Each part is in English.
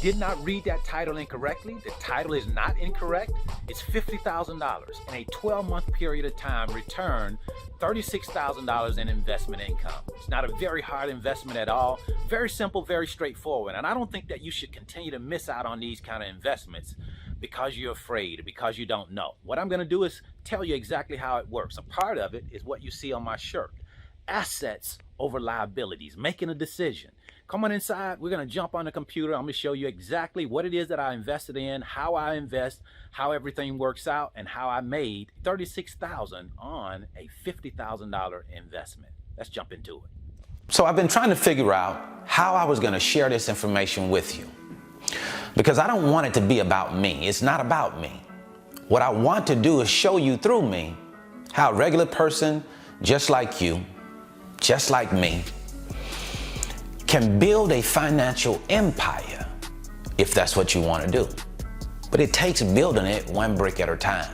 did not read that title incorrectly. The title is not incorrect. It's $50,000 in a 12-month period of time, return $36,000 in investment income. It's not a very hard investment at all. Very simple, very straightforward. And I don't think that you should continue to miss out on these kind of investments because you're afraid or because you don't know. What I'm going to do is tell you exactly how it works. A part of it is what you see on my shirt. Assets over liabilities, making a decision. Come on inside, we're going to jump on the computer. I'm going to show you exactly what it is that I invested in, how I invest, how everything works out, and how I made $36,000 on a $50,000 investment. Let's jump into it. So I've been trying to figure out how I was going to share this information with you, because I don't want it to be about me. It's not about me. What I want to do is show you through me how a regular person just like you, just like me, can build a financial empire if that's what you want to do. But it takes building it one brick at a time.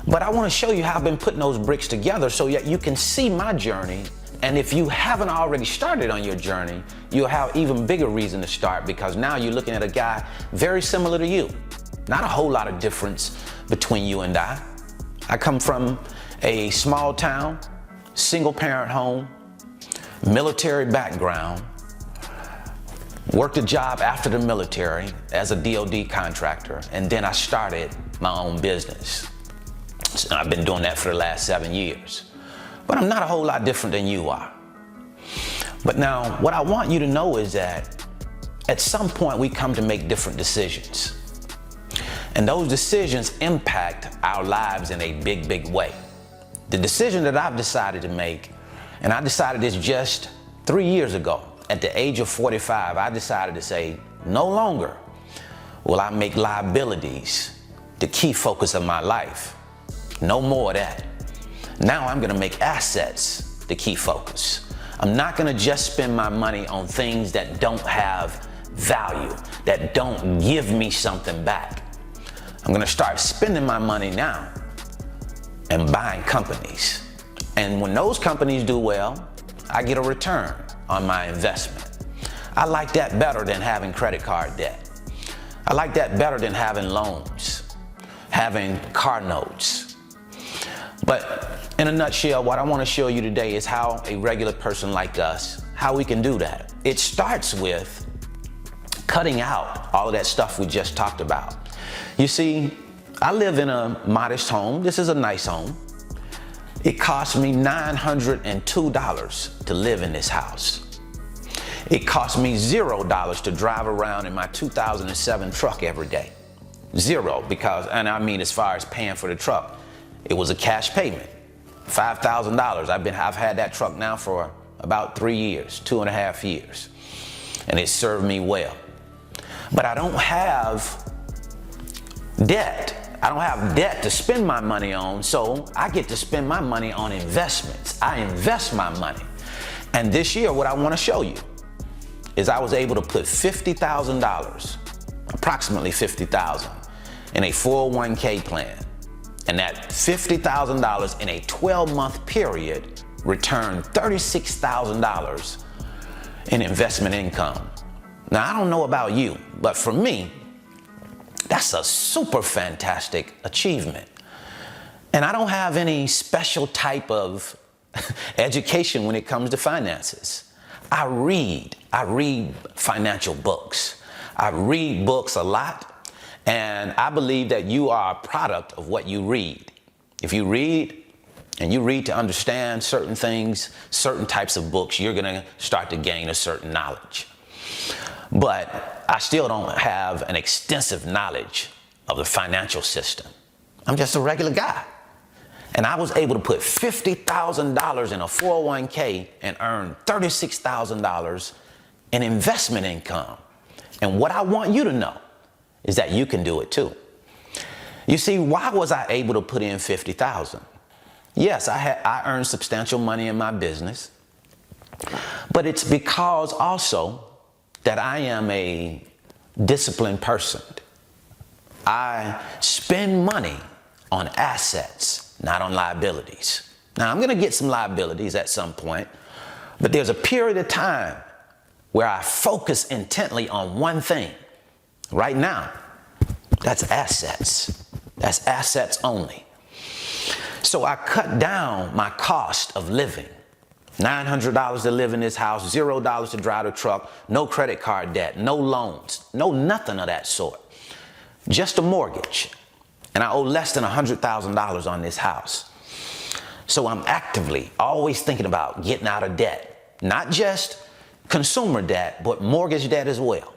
But I want to show you how I've been putting those bricks together so that you can see my journey. And if you haven't already started on your journey, you'll have even bigger reason to start, because now you're looking at a guy very similar to you. Not a whole lot of difference between you and I. I come from a small town, single parent home, military background, worked a job after the military as a DOD contractor, and then I started my own business. So I've been doing that for the last 7 years. But I'm not a whole lot different than you are. But now, what I want you to know is that at some point we come to make different decisions. And those decisions impact our lives in a big, big way. The decision that I've decided to make, and I decided this just 3 years ago, at the age of 45, I decided to say, no longer will I make liabilities the key focus of my life. No more of that. Now I'm gonna make assets the key focus. I'm not gonna just spend my money on things that don't have value, that don't give me something back. I'm gonna start spending my money now and buying companies. And when those companies do well, I get a return on my investment. I like that better than having credit card debt. I like that better than having loans, having car notes. But in a nutshell, what I want to show you today is how a regular person like us, how we can do that. It starts with cutting out all of that stuff we just talked about. You see, I live in a modest home. This is a nice home. It cost me $902 to live in this house. It cost me $0 to drive around in my 2007 truck every day. Zero, because, and I mean as far as paying for the truck, it was a cash payment, $5,000. I've had that truck now for about 3 years, 2.5 years, and it served me well. But I don't have debt. I don't have debt to spend my money on, so I get to spend my money on investments. I invest my money. And this year, what I want to show you is I was able to put $50,000, approximately $50,000, in a 401k plan. And that $50,000 in a 12-month period returned $36,000 in investment income. Now, I don't know about you, but for me, that's a super fantastic achievement. And I don't have any special type of education when it comes to finances. I read financial books. I read books a lot, and I believe that you are a product of what you read. If you read, and you read to understand certain things, certain types of books, you're gonna start to gain a certain knowledge. But I still don't have an extensive knowledge of the financial system. I'm just a regular guy. And I was able to put $50,000 in a 401k and earn $36,000 in investment income. And what I want you to know is that you can do it too. You see, why was I able to put in $50,000? Yes, I earned substantial money in my business, but it's because also that I am a disciplined person. I spend money on assets, not on liabilities. Now, I'm gonna get some liabilities at some point, but there's a period of time where I focus intently on one thing, Right now, that's assets. That's assets only. So I cut down my cost of living. $900 to live in this house, $0 to drive the truck, no credit card debt, no loans, no nothing of that sort. Just a mortgage. And I owe less than $100,000 on this house. So I'm actively always thinking about getting out of debt. Not just consumer debt, but mortgage debt as well.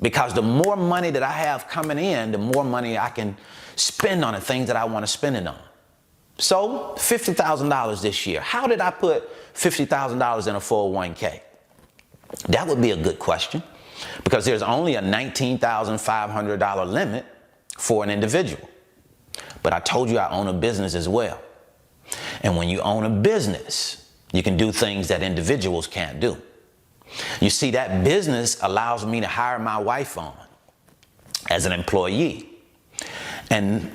Because the more money that I have coming in, the more money I can spend on the things that I want to spend it on. So $50,000 this year. How did I put $50,000 in a 401k? That would be a good question, because there's only a $19,500 limit for an individual. But I told you I own a business as well. And when you own a business, you can do things that individuals can't do. You see, that business allows me to hire my wife on as an employee. And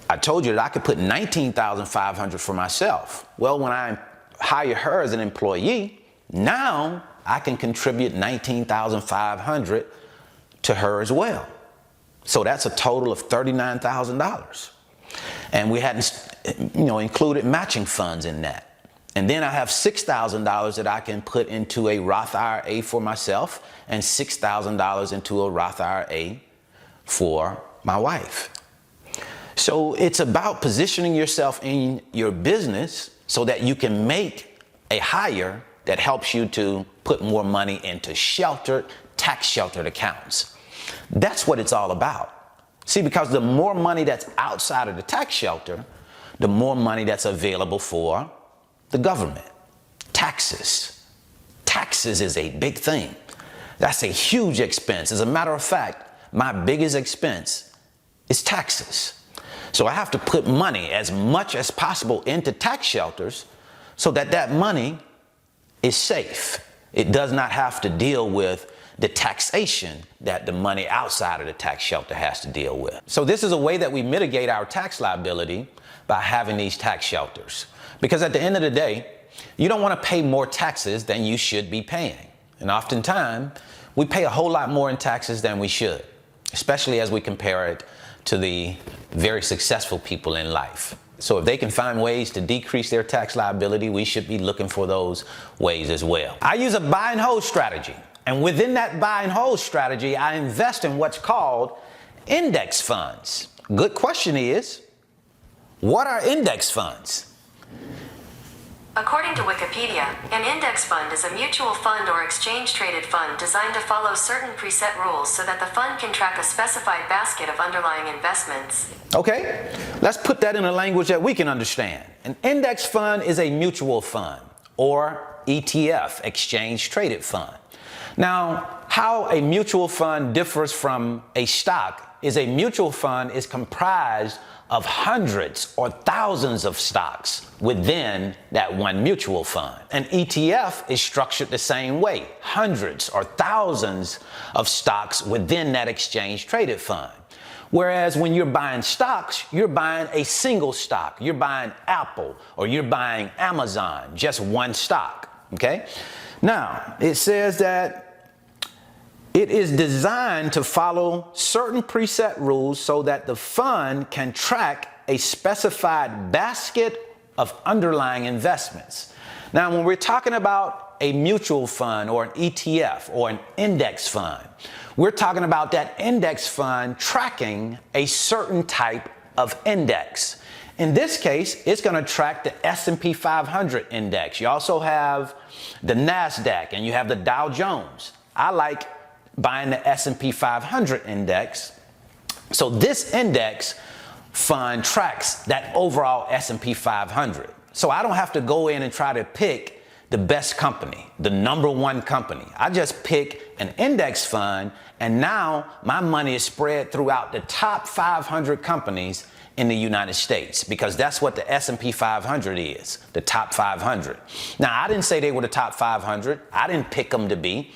I told you that I could put $19,500 for myself. Well, when I hire her as an employee, now I can contribute $19,500 to her as well. So that's a total of $39,000. And we hadn't, included matching funds in that. And then I have $6,000 that I can put into a Roth IRA for myself and $6,000 into a Roth IRA for my wife. So it's about positioning yourself in your business so that you can make a hire that helps you to put more money into tax sheltered accounts. That's what it's all about. See, because the more money that's outside of the tax shelter, the more money that's available for the government. Taxes. Taxes is a big thing. That's a huge expense. As a matter of fact, my biggest expense is taxes. So I have to put money as much as possible into tax shelters so that that money is safe. It does not have to deal with the taxation that the money outside of the tax shelter has to deal with. So this is a way that we mitigate our tax liability by having these tax shelters. Because at the end of the day, you don't want to pay more taxes than you should be paying. And oftentimes, we pay a whole lot more in taxes than we should, especially as we compare it to the very successful people in life. So if they can find ways to decrease their tax liability, we should be looking for those ways as well. I use a buy and hold strategy. And within that buy and hold strategy, I invest in what's called index funds. Good question is, what are index funds? According to Wikipedia, an index fund is a mutual fund or exchange-traded fund designed to follow certain preset rules so that the fund can track a specified basket of underlying investments. Okay, let's put that in a language that we can understand. An index fund is a mutual fund, or ETF, exchange-traded fund. Now, how a mutual fund differs from a stock is a mutual fund is comprised of hundreds or thousands of stocks within that one mutual fund. An ETF is structured the same way, hundreds or thousands of stocks within that exchange traded fund. Whereas when you're buying stocks, you're buying a single stock. You're buying Apple or you're buying Amazon, just one stock, okay? Now, it says that it is designed to follow certain preset rules so that the fund can track a specified basket of underlying investments. Now, when we're talking about a mutual fund or an ETF or an index fund, we're talking about that index fund tracking a certain type of index. In this case, it's going to track the S&P 500 index. You also have the NASDAQ and you have the Dow Jones. I like buying the S&P 500 index. So this index fund tracks that overall S&P 500. So I don't have to go in and try to pick the best company, the number one company. I just pick an index fund, and now my money is spread throughout the top 500 companies in the United States, because that's what the S&P 500 is, the top 500. Now, I didn't say they were the top 500. I didn't pick them to be.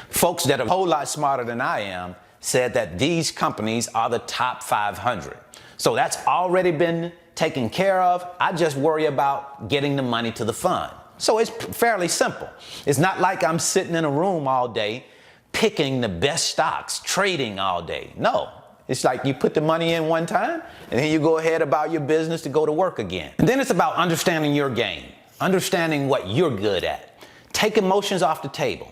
Folks that are a whole lot smarter than I am said that these companies are the top 500. So that's already been taken care of. I just worry about getting the money to the fund. So it's fairly simple. It's not like I'm sitting in a room all day picking the best stocks, trading all day. No, it's like you put the money in one time and then you go ahead about your business to go to work again. And then it's about understanding your game, understanding what you're good at. Take emotions off the table.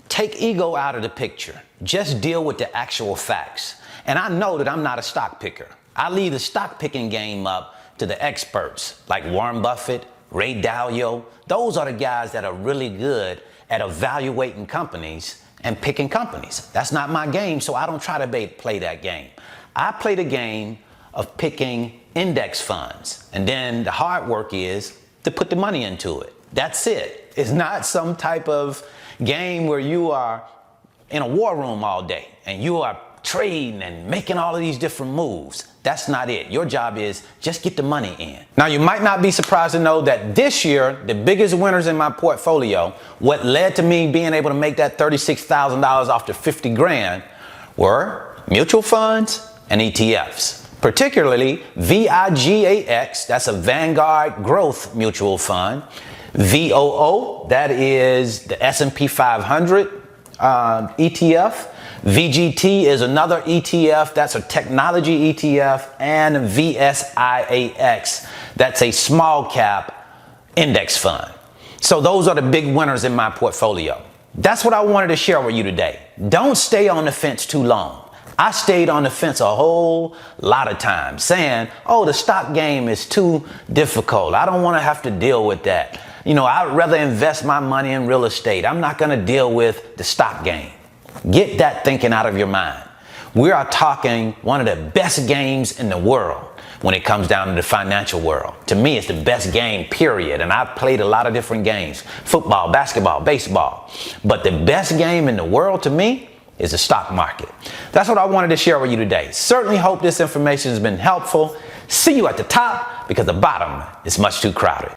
Take ego out of the picture. Just deal with the actual facts. And I know that I'm not a stock picker. I leave the stock picking game up to the experts like Warren Buffett, Ray Dalio. Those are the guys that are really good at evaluating companies and picking companies. That's not my game, so I don't try to play that game. I play the game of picking index funds, and then the hard work is to put the money into it. That's it. It's not some type of game where you are in a war room all day and you are trading and making all of these different moves. That's not it. Your job is just get the money in. Now, you might not be surprised to know that this year, the biggest winners in my portfolio, what led to me being able to make that $36,000 off the 50 grand, were mutual funds and ETFs. Particularly VIGAX, that's a Vanguard Growth Mutual Fund. VOO, that is the S&P 500 ETF. VGT is another ETF, that's a technology ETF, and VSIAX, that's a small cap index fund. So those are the big winners in my portfolio. That's what I wanted to share with you today. Don't stay on the fence too long. I stayed on the fence a whole lot of times saying, oh, the stock game is too difficult. I don't want to have to deal with that. You know, I'd rather invest my money in real estate. I'm not going to deal with the stock game. Get that thinking out of your mind. We are talking one of the best games in the world when it comes down to the financial world. To me, it's the best game, period. And I've played a lot of different games, football, basketball, baseball. But the best game in the world to me is the stock market. That's what I wanted to share with you today. Certainly hope this information has been helpful. See you at the top because the bottom is much too crowded.